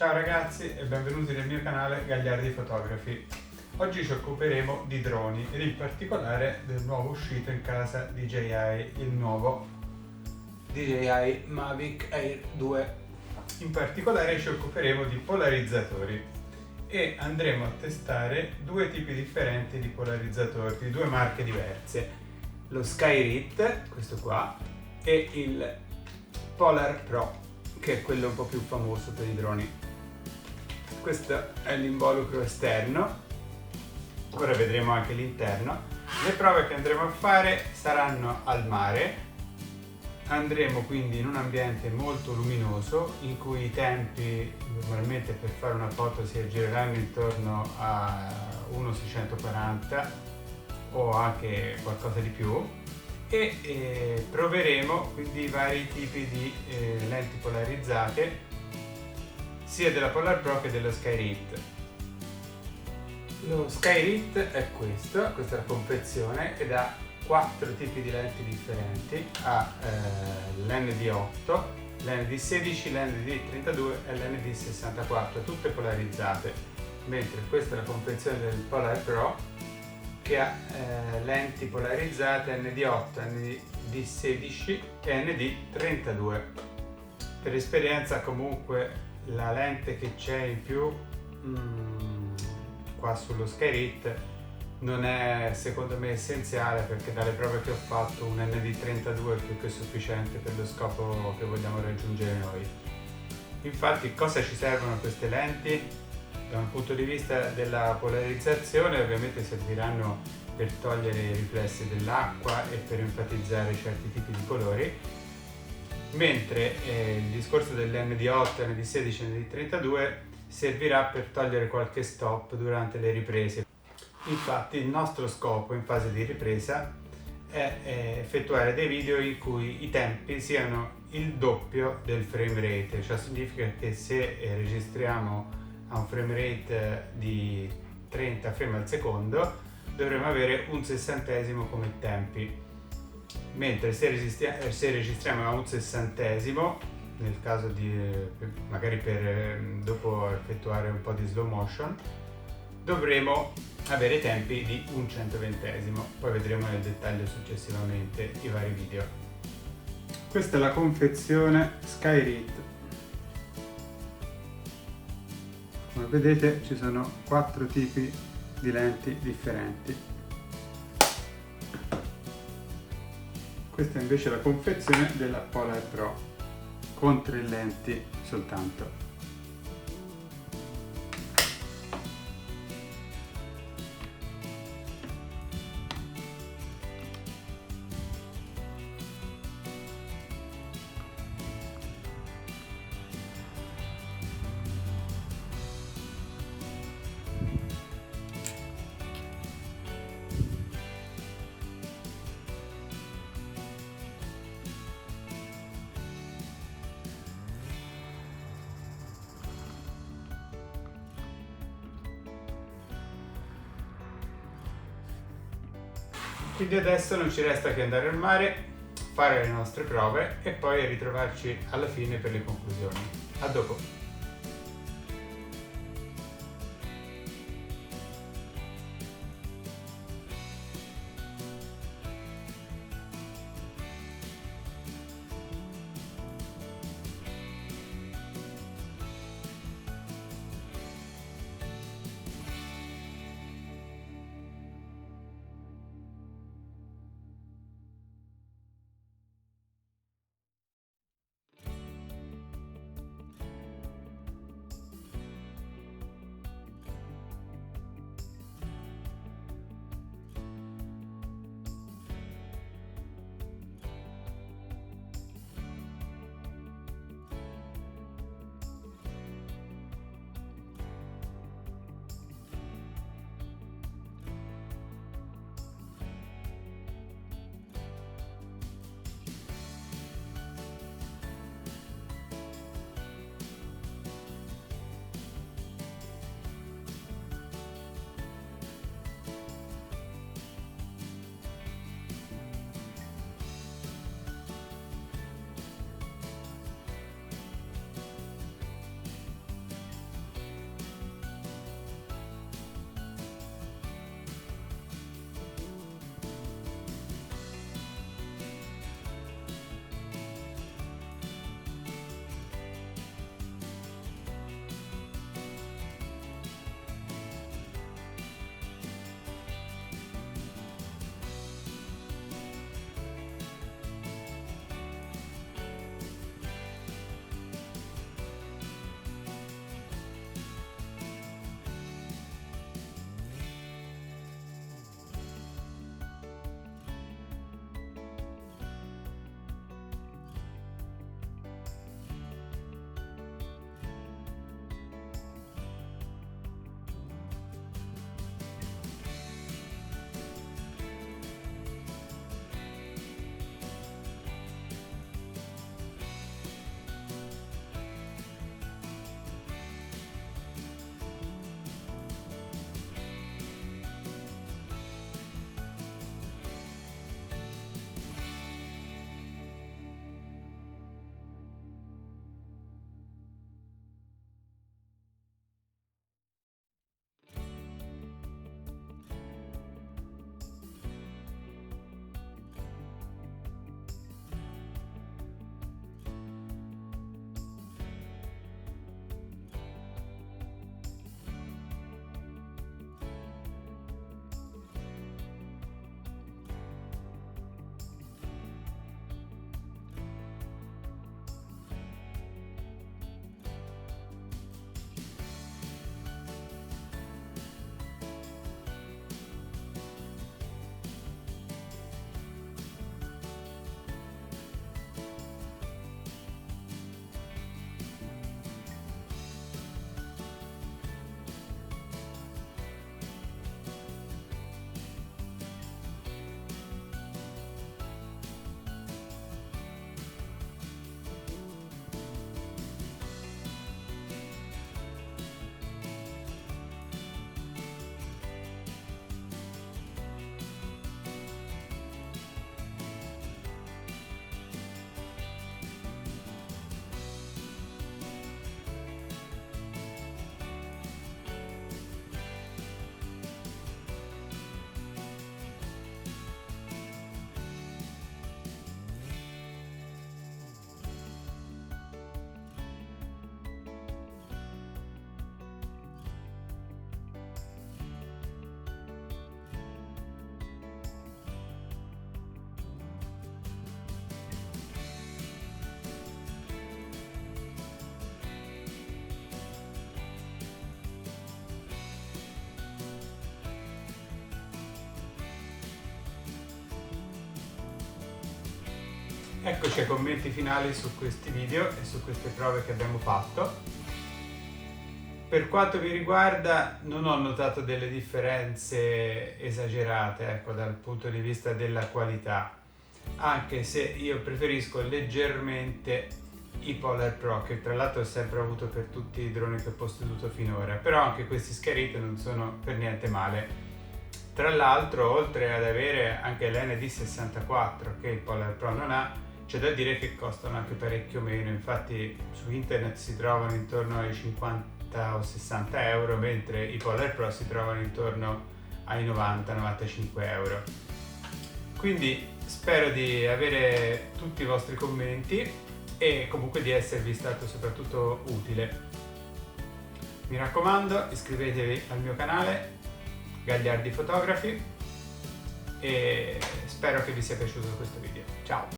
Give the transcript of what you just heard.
Ciao ragazzi e benvenuti nel mio canale Gagliardi Fotografi. Oggi ci occuperemo di droni ed in particolare del nuovo uscito in casa DJI, il nuovo DJI Mavic Air 2. In particolare ci occuperemo di polarizzatori e andremo a testare due tipi differenti di polarizzatori, di due marche diverse, lo Skyrit, questo qua, e il Polar Pro, che è quello un po' più famoso per i droni. Questo è l'involucro esterno, ora vedremo anche l'interno. Le prove che andremo a fare saranno al mare, andremo quindi in un ambiente molto luminoso in cui i tempi normalmente per fare una foto si aggireranno intorno a 1.640 o anche qualcosa di più e proveremo quindi i vari tipi di lenti polarizzate sia della Polar Pro che dello Skyrit. Lo Skyrit è questa è la confezione ed ha 4 tipi di lenti differenti, ha l'ND8, l'ND16, l'ND32 e l'ND64, tutte polarizzate, mentre questa è la confezione del Polar Pro che ha lenti polarizzate ND8, ND16 e ND32. Per esperienza comunque la lente che c'è in più qua sullo Skyrit non è secondo me essenziale, perché dalle prove che ho fatto un ND32 è più che sufficiente per lo scopo che vogliamo raggiungere noi. Infatti cosa ci servono queste lenti? Da un punto di vista della polarizzazione ovviamente serviranno per togliere i riflessi dell'acqua e per enfatizzare certi tipi di colori, mentre il discorso dell'ND8, ND16 e ND32 servirà per togliere qualche stop durante le riprese. Infatti il nostro scopo in fase di ripresa è effettuare dei video in cui i tempi siano il doppio del frame rate, cioè significa che se registriamo a un frame rate di 30 frame al secondo dovremo avere un sessantesimo come tempi, mentre se registriamo a un sessantesimo, nel caso di magari per dopo effettuare un po' di slow motion, dovremo avere tempi di un centoventesimo. Poi vedremo nel dettaglio successivamente i vari video. Questa è la confezione Skyrit. Come vedete ci sono 4 tipi di lenti differenti. Questa è invece la confezione della Polar Pro con 3 lenti soltanto. Quindi adesso non ci resta che andare al mare, fare le nostre prove e poi ritrovarci alla fine per le conclusioni. A dopo! Eccoci ai commenti finali su questi video e su queste prove che abbiamo fatto. Per quanto mi riguarda non ho notato delle differenze esagerate, ecco, dal punto di vista della qualità, anche se io preferisco leggermente i Polar Pro, che tra l'altro ho sempre avuto per tutti i droni che ho posseduto finora, però anche questi Scarito non sono per niente male. Tra l'altro, oltre ad avere anche l'ND64 che il Polar Pro non ha, c'è da dire che costano anche parecchio meno, infatti su internet si trovano intorno ai 50 o 60 euro, mentre i Polar Pro si trovano intorno ai 90-95 euro. Quindi spero di avere tutti i vostri commenti e comunque di esservi stato soprattutto utile. Mi raccomando, iscrivetevi al mio canale Gagliardi Fotografi e spero che vi sia piaciuto questo video. Ciao!